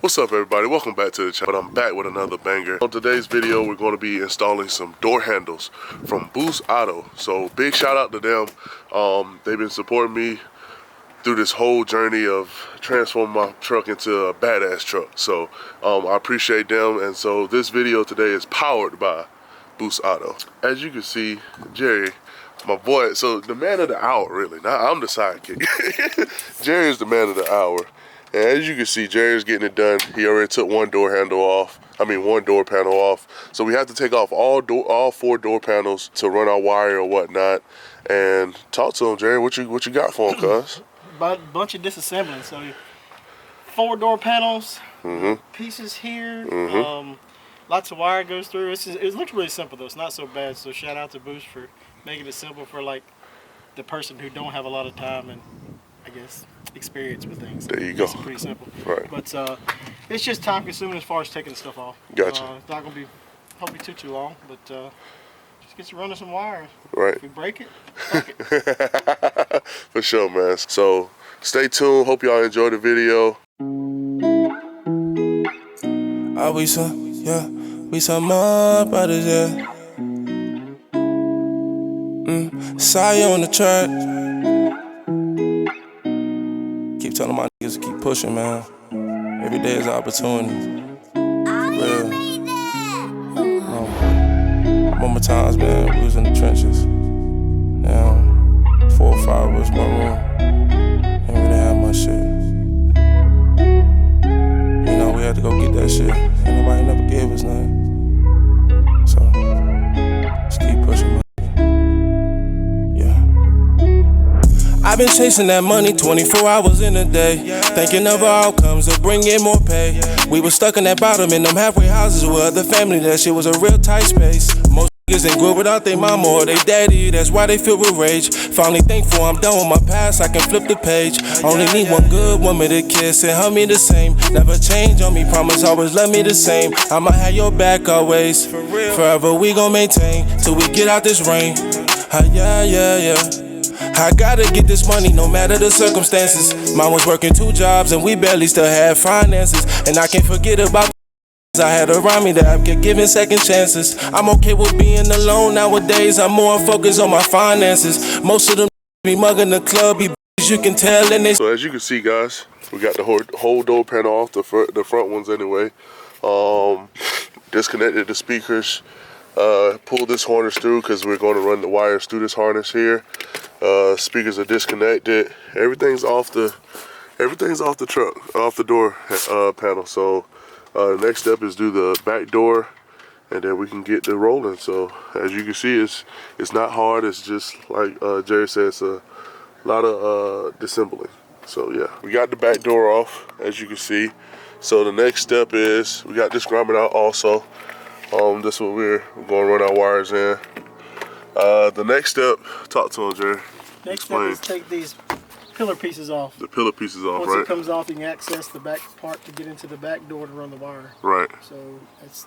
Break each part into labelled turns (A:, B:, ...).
A: What's up, everybody? Welcome back to the channel. But I'm back with another banger. On today's video, we're going to be installing some door handles from Boost Auto. So big shout out to them. They've been supporting me through this whole journey of transforming my truck into a badass truck. So I appreciate them. And so this video today is powered by Boost Auto. As you can see, Jerry, my boy, so the man of the hour, really. Now I'm the sidekick. Jerry is the man of the hour. And as you can see, Jerry's getting it done. He already took one door handle off. One door panel off. So we have to take off all four door panels to run our wire or whatnot. And talk to him, Jerry. What you got for him, cuz?
B: Bunch of disassembling. So 4 door panels, pieces here. Lots of wire goes through. It looks really simple though. It's not so bad. So shout out to Boost for making it simple for like the person who don't have a lot of time and I guess experience with things.
A: There you go.
B: It's pretty simple.
A: Right.
B: But it's just time consuming as far as taking the stuff off.
A: Gotcha.
B: It's not gonna be hopefully too long, but just get you running some wires.
A: Right.
B: If we break it, fuck it.
A: For sure, man. So stay tuned. Hope y'all enjoy the video.
C: We some more brothers, yeah. Saw you on the track. Keep telling my niggas to keep pushing, man. Every day is an opportunity. Real. Moment times, man, we was in the trenches. 4 or 5 was my room. Ain't really had much shit. You know, we had to go get that shit. And nobody never gave us nothing. So, just keep pushing, man. I've been chasing that money 24 hours in a day, thinking of our outcomes of bringing more pay. We were stuck in that bottom in them halfway houses with other family. That shit was a real tight space. Most niggas ain't good without their mama or their daddy. That's why they filled with rage. Finally thankful I'm done with my past. I can flip the page. Only need one good woman to kiss and hug me the same. Never change on me. Promise always love me the same. I'ma have your back always. Forever we gon' maintain till we get out this rain. Yeah. I gotta get this money no matter the circumstances. Mom was working 2 jobs and we barely still had finances. And I can't forget about I had around me that I kept giving second chances. I'm okay with being alone nowadays. I'm more focused on my finances. Most of them be mugging the club, you can tell. And they
A: So as you can see, guys, we got the whole door panel off, the front ones anyway. Disconnected the speakers. Pulled this harness through because we're going to run the wires through this harness here. Speakers are disconnected. Everything's off the truck, off the door panel. So the next step is do the back door, and then we can get the rolling. So as you can see, it's not hard. It's just like Jerry said, it's a lot of disassembling. So yeah, we got the back door off, as you can see. So the next step is we got this grommet out also. This is what we're going to run our wires in. The next step, talk to him, Jerry.
B: Next step is take these pillar pieces off.
A: The pillar pieces off,
B: Once
A: right?
B: it comes off, you can access the back part to get into the back door to run the wire.
A: Right.
B: So that's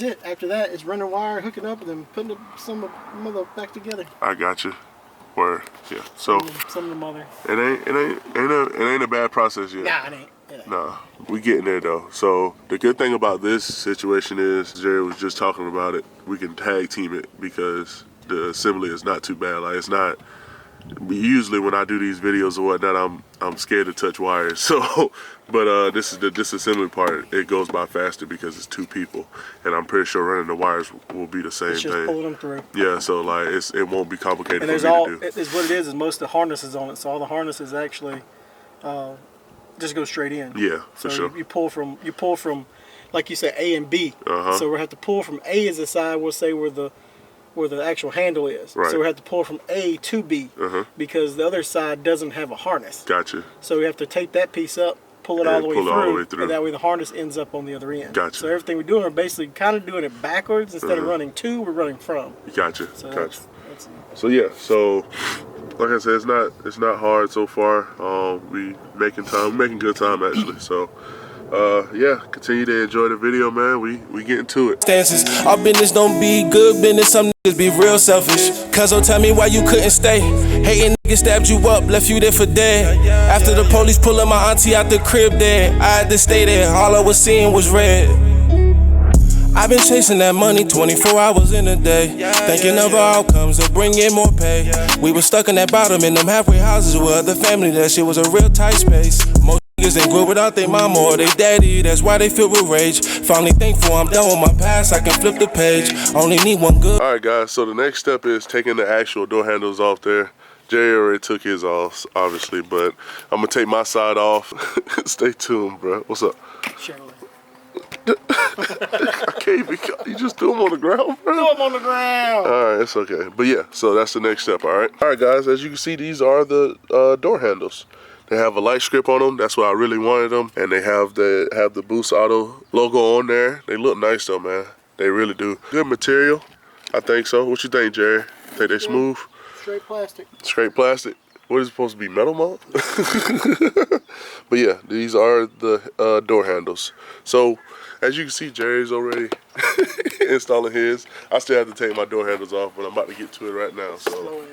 B: it. After that, it's running wire, hooking up, and then putting some of them back together.
A: I got you. Word. Yeah. So
B: some of them other.
A: It ain't a bad process yet.
B: Nah, it ain't.
A: Nah, we getting there though. So the good thing about this situation is, Jerry was just talking about it, we can tag team it because the assembly is not too bad. Like, it's not, usually when I do these videos or whatnot, I'm scared to touch wires. So, but this is the disassembly part. It goes by faster because it's 2 people, and I'm pretty sure running the wires will be the same
B: it's just
A: thing.
B: pulling them through.
A: Yeah, so like it won't be complicated
B: and
A: for me to do.
B: It's what it is most of the harnesses on it. So all the harnesses actually just go straight in.
A: Yeah, for
B: so
A: sure.
B: You pull from like you said, A and B. So we have to pull from A as the side. We'll say where the actual handle is.
A: Right.
B: So we have to pull from A to B because the other side doesn't have a harness.
A: Gotcha.
B: So we have to take that piece up, pull it all the way through, and that way the harness ends up on the other end.
A: Gotcha.
B: So everything we're doing, we're basically kind of doing it backwards. Instead of running to, we're running from.
A: Gotcha.
B: So
A: gotcha.
B: That's
A: so yeah, so like I said, it's not hard so far. We making good time actually. So yeah, continue to enjoy the video, man. We getting to it.
C: Stances. Our business don't be good business, some niggas be real selfish. Cuzzo, tell me why you couldn't stay. Hating niggas stabbed you up, left you there for dead. After the police pulling my auntie out the crib dead, I had to stay there, all I was seeing was red. I've been chasing that money 24 hours in a day, thinking of our outcomes of bringing more pay. We were stuck in that bottom in them halfway houses with other family, that shit was a real tight space. Most niggas ain't good without their mama or their daddy, that's why they filled with rage. Finally thankful I'm done with my past, I can flip the page, only need one good.
A: Alright guys, so the next step is taking the actual door handles off there. Jerry already took his off, obviously, but I'm gonna take my side off. Stay tuned, bro. What's up?
B: Chevrolet.
A: I can't even, you just threw them on the ground, bro?
B: Throw them on the ground.
A: Alright, it's okay. But yeah, so that's the next step, alright? Alright guys, as you can see, these are the door handles. They have a light strip on them, that's why I really wanted them. And they have the Boost Auto logo on there. They look nice though, man. They really do. Good material, I think so. What you think, Jerry? Think they smooth?
B: Straight plastic.
A: Straight plastic? What is it supposed to be, metal mount? But yeah, these are the door handles. So, as you can see, Jerry's already installing his. I still have to take my door handles off, but I'm about to get to it right now. So,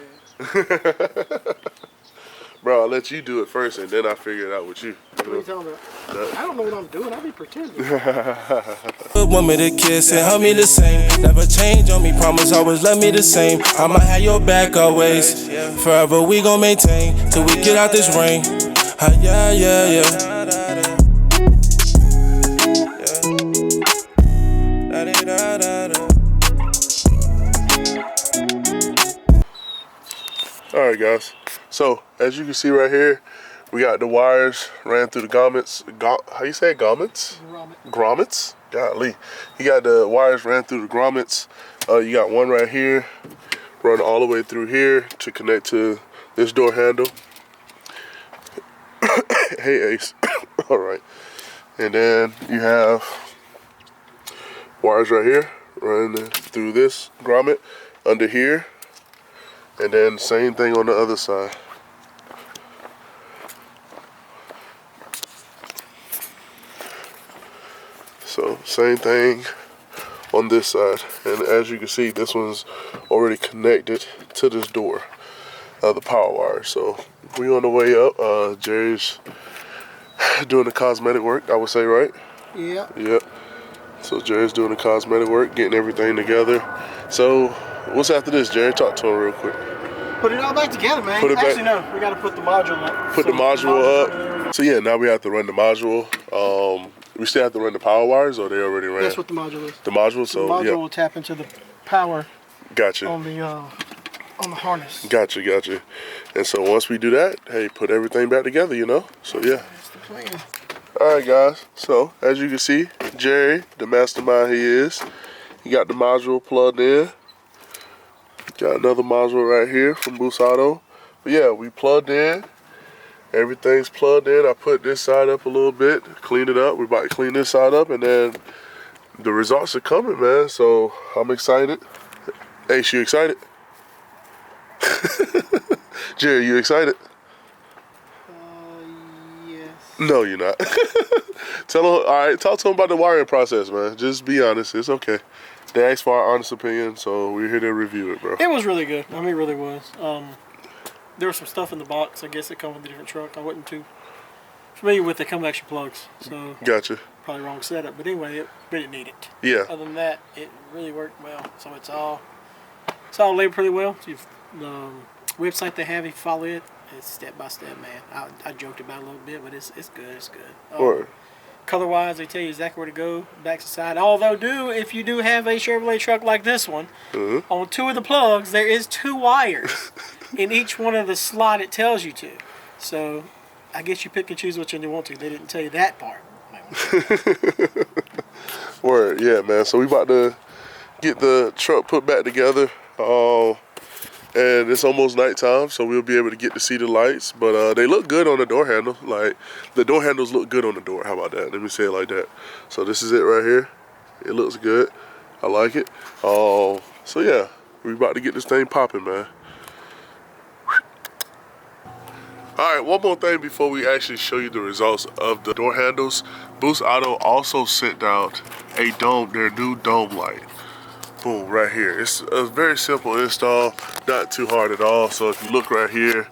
A: bro, I'll let you do it first, and then I figure it out with you.
B: What are you talking about? I don't know what I'm doing. I be pretending.
C: Want me to kiss and hug me the same. Never change on me, promise always love me the same. I'ma have your back always. Forever we gon' maintain till we get out this rain. Yeah, yeah, yeah.
A: Alright guys, so as you can see right here, we got the wires ran through the grommets. How you say it? Grommets? Grommets? Golly. You got the wires ran through the grommets. You got one right here, run all the way through here to connect to this door handle. Hey Ace. Alright. And then you have wires right here, running through this grommet, under here. And then same thing on the other side. So same thing on this side. And as you can see, this one's already connected to this door, the power wire. So we on the way up. Jerry's doing the cosmetic work, I would say, right?
B: Yeah.
A: Yep. So Jerry's doing the cosmetic work, getting everything together. So what's after this, Jerry? Talk to him real quick.
B: Put it all back together, man.
A: Put it
B: Actually,
A: back.
B: no. We got to put the module up.
A: Put the module up. So yeah, now we have to run the module. We still have to run the power wires, or they already ran?
B: That's what the module is.
A: The module. So
B: the module
A: yeah.
B: will tap into the power.
A: Gotcha.
B: On the harness.
A: Gotcha. And so once we do that, hey, put everything back together, you know. So yeah.
B: That's the plan.
A: All right, guys. So as you can see, Jerry, the mastermind he is, he got the module plugged in. Got another module right here from Boost Auto. But yeah, we plugged in. Everything's plugged in. I put this side up a little bit, cleaned it up. We're about to clean this side up, and then the results are coming, man. So I'm excited. Ace, you excited? Jerry, you excited?
B: Yes.
A: No, you're not. Tell him. All right, talk to him about the wiring process, man. Just be honest. It's okay. They asked for our honest opinion, so we're here to review it, bro.
B: It was really good. I mean, it really was. There was some stuff in the box. I guess it comes with a different truck. I wasn't too familiar with the come extra plugs, so
A: Gotcha.
B: probably wrong setup. But anyway, we didn't need it.
A: Yeah.
B: Other than that, it really worked well. So it's all labeled pretty well. So the website they have, if you follow it, it's step by step, man. I joked about it a little bit, but it's good. It's good. Color-wise, they tell you exactly where to go, back to side. Although, if you do have a Chevrolet truck like this one, on 2 of the plugs, there is 2 wires in each one of the slot it tells you to. So, I guess you pick and choose which one you want to. They didn't tell you that part.
A: Word, yeah, man. So we about to get the truck put back together. And it's almost nighttime, so we'll be able to get to see the lights. But they look good on the door handle. Like, the door handles look good on the door. How about that? Let me say it like that. So this is it right here. It looks good. I like it. So yeah, we about to get this thing popping, man. All right, one more thing before we actually show you the results of the door handles. Boost Auto also sent out a dome, their new dome light. Boom, right here. It's a very simple install, not too hard at all. So if you look right here,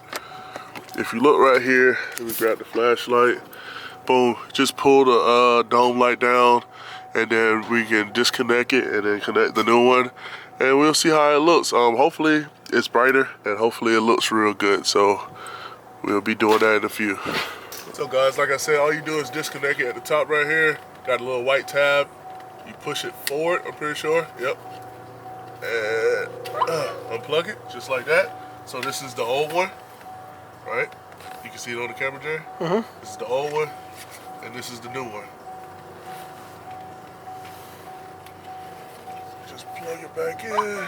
A: let me grab the flashlight. Boom, just pull the dome light down, and then we can disconnect it and then connect the new one, and we'll see how it looks. Hopefully it's brighter and hopefully it looks real good. So we'll be doing that in a few. So guys, like I said, all you do is disconnect it at the top right here. Got a little white tab. You push it forward, I'm pretty sure. Yep. And unplug it, just like that. So this is the old one, right? You can see it on the camera, Jay. This is the old one, and this is the new one. Just plug it back in.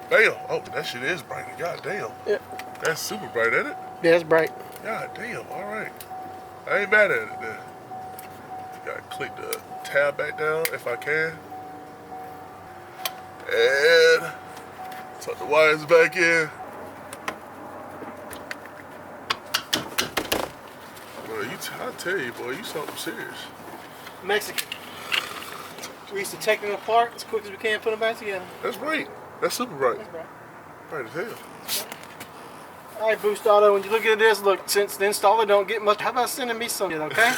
A: Damn, oh, that shit is bright. God damn. Yep. That's super bright, ain't it?
B: Yeah, it's bright.
A: God damn, all right. I ain't mad at it then. Gotta click the tab back down if I can. And tuck the wires back in. Boy, I tell you, boy, you something serious.
B: Mexican. We used to take them apart as quick as we can, put them back together.
A: That's bright. That's super bright.
B: That's bright.
A: Bright as hell.
B: All right, Boost Auto, when you look at this, look, since the installer don't get much, how about sending me some, okay?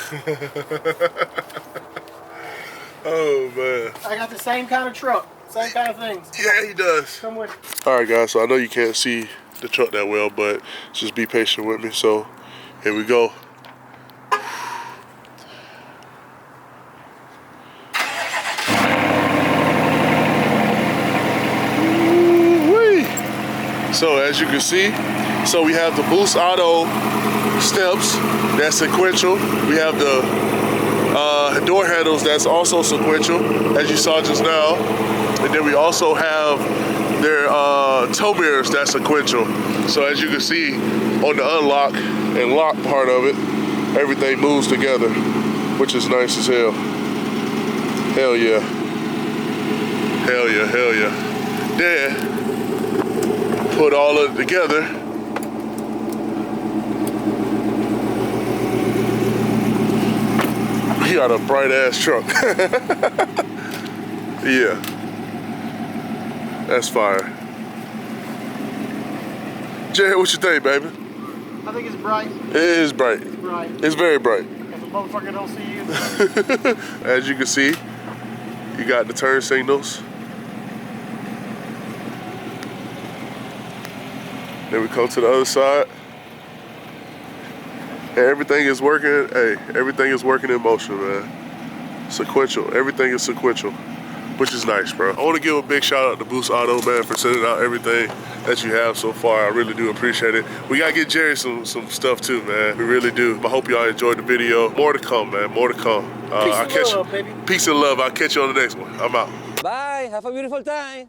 A: Oh, man.
B: I got the same kind of truck, same kind of things.
A: Yeah, he does.
B: Come with it.
A: All right, guys, so I know you can't see the truck that well, but just be patient with me. So here we go. So as you can see, so we have the Boost Auto steps, that's sequential. We have the door handles, that's also sequential, as you saw just now. And then we also have their tow mirrors, that's sequential. So as you can see on the unlock and lock part of it, everything moves together, which is nice as hell. Hell yeah. Hell yeah, hell yeah. Then, put all of it together. He got a bright ass truck. Yeah. That's fire. Jay, what you think, baby?
B: I think it's bright.
A: It is bright.
B: It's bright.
A: It's very bright.
B: If a motherfucker don't see you.
A: As you can see, you got the turn signals. Then we come to the other side. And everything is working, hey, everything is working in motion, man. Sequential, everything is sequential, which is nice, bro. I want to give a big shout out to Boost Auto, man, for sending out everything that you have so far. I really do appreciate it. We gotta get Jerry some stuff too, man. We really do. I hope y'all enjoyed the video. More to come, man, more to come.
B: Peace and love, baby.
A: Peace and love. I'll catch you on the next one. I'm out.
D: Bye, have a beautiful time.